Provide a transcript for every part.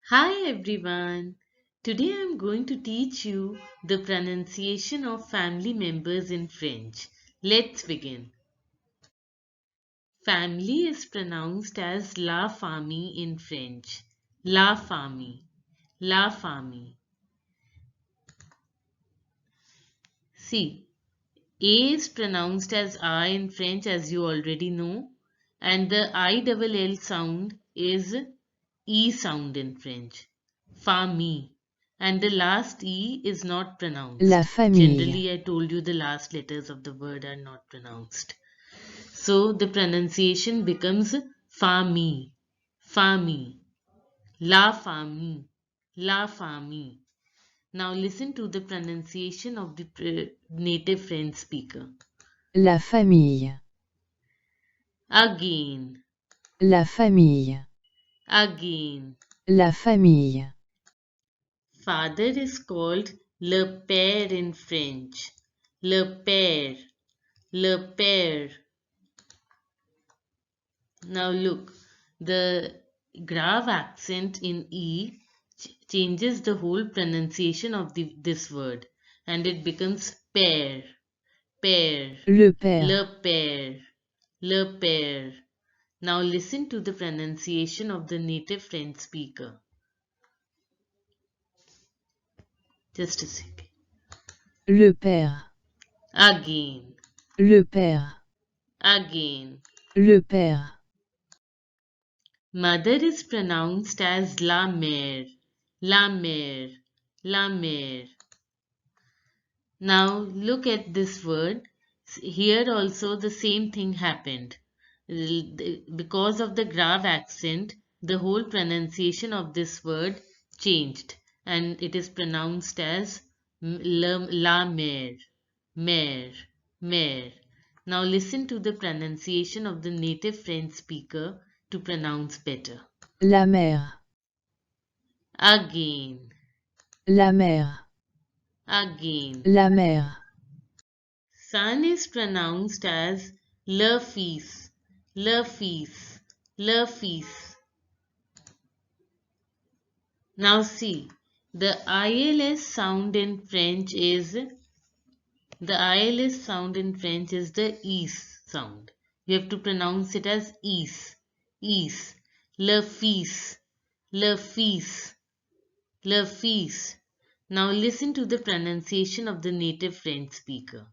Hi everyone. Today I am going to teach you the pronunciation of family members in French. Let's begin. Family is pronounced as la famille in French. La famille. La famille. See, A is pronounced as I in French as you already know, and the I double L sound is E sound in French. Famille. And the last E is not La pronounced. famille. Generally, I told you the last letters of the word are not pronounced. So the pronunciation becomes famille, famille, la famille, la famille. Now listen to the pronunciation of the native French speaker. La famille. Again, La famille. again. La famille. Father is called le père in French. Le père, le père. Now look, the grave accent in E changes the whole pronunciation of this word and it becomes père, père, Le père. le père, le père. Now listen to the pronunciation of the native French speaker. Just a second. Le père. Again, Le père. again. Le père. Mother is pronounced as la mère, la mère, la mère. Now look at this word. Here also the same thing happened. Because of the grave accent, the whole pronunciation of this word changed and it is pronounced as la mère, mère, mère. Now listen to the pronunciation of the native French speaker to pronounce better. La mère. Again, La mère. again. La mère. Son is pronounced as le fils, le fils, le fils. Now see, the ILS sound in French is the is sound. You have to pronounce it as is. Le fils, le fils, le fils. Now listen to the pronunciation of the native French speaker.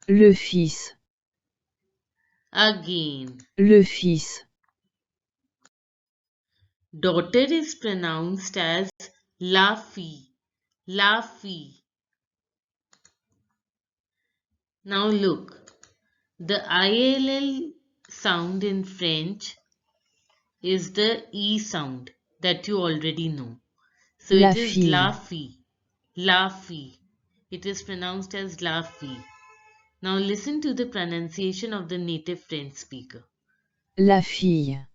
Le fils. Again. Le fils. Daughter is pronounced as la fille, la fille. Now look, the ILL sound in French is the E sound that you already know. So La it is la fille. fille, la fille. It is pronounced as la fille. Now listen to the pronunciation of the native French speaker. La fille.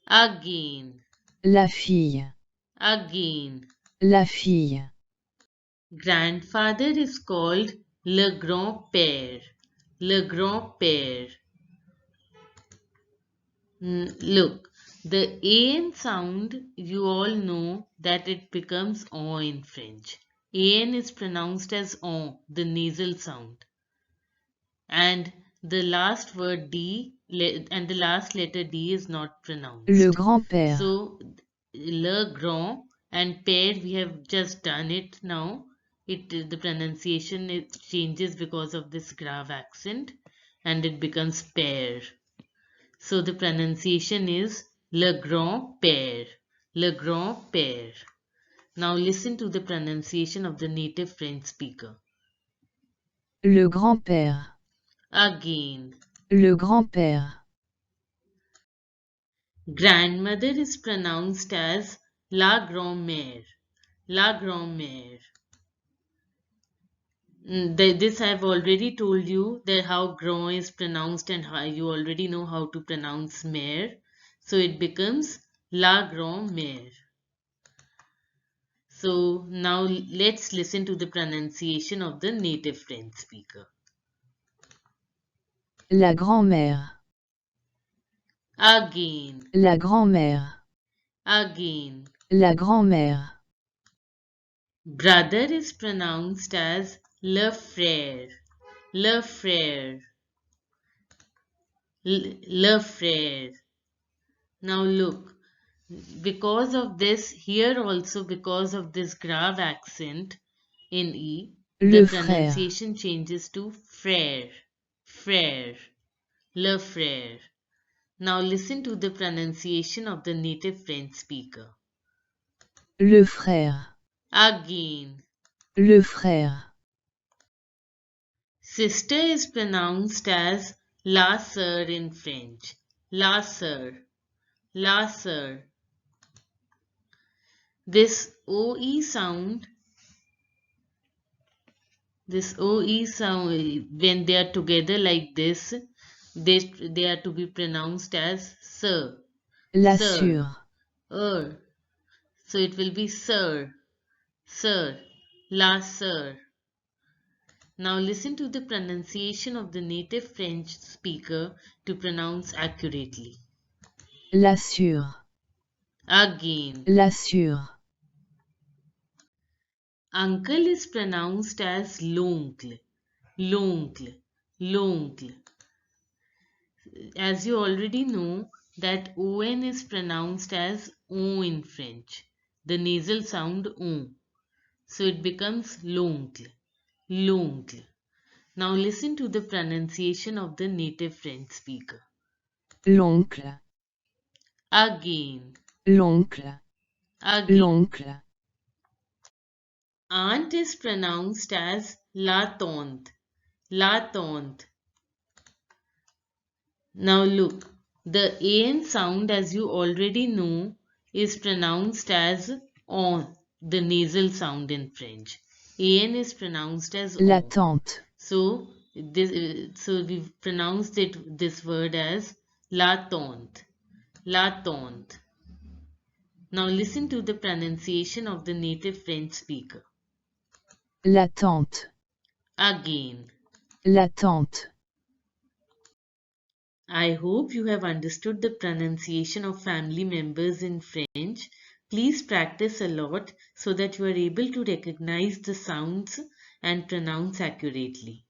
Again, La fille. again. La fille. Grandfather is called le grand-père, le grand-père. Look, the AN sound, you all know that it becomes on in French. AN is pronounced as on, the nasal sound. And the last word D and the last letter D is not Le pronounced. grand-père. So, le grand and père, we have just done it now. The pronunciation changes because of this grave accent and it becomes père. So the pronunciation is le grand-père, le grand-père. Now listen to the pronunciation of the native French speaker. Le grand-père. Again. Le grand-père. Grandmother is pronounced as la grand-mère, la grand-mère. This I've already told you that how grand is pronounced and how you already know how to pronounce mère. So it becomes la grand-mère. So now let's listen to the pronunciation of the native French speaker. La grand-mère. Again, La grand-mère. again. La grand-mère. Brother is pronounced as le frère. Le frère. Le frère. Now look, because of this, here also because of this grave accent in E, the Le frère. pronunciation changes to frère. Frère. Le frère. Now listen to the pronunciation of the native French speaker. Le frère. Again. Le frère. Sister is pronounced as la sœur in French. La sœur. La sœur. This OE sound, when they are together like this, they are to be pronounced as sir. La Sir. sûre. So it will be sir. Sir. La sœur. Now listen to the pronunciation of the native French speaker to pronounce accurately. La sûre. Again. La sûre. Uncle is pronounced as l'oncle. L'oncle. L'oncle. As you already know that on is pronounced as on in French. The nasal sound on. So it becomes l'oncle. L'oncle. Now listen to the pronunciation of the native French speaker. L'oncle. Again. L'oncle. Again. L'oncle. Aunt is pronounced as la tante. La tante. Now look, the an sound, as you already know, is pronounced as on, the nasal sound in French. An is pronounced as La on. tante. So we've pronounced this word as la tante. La tante. Now listen to the pronunciation of the native French speaker. La tante. Again. La tante. I hope you have understood the pronunciation of family members in French. Please practice a lot so that you are able to recognize the sounds and pronounce accurately.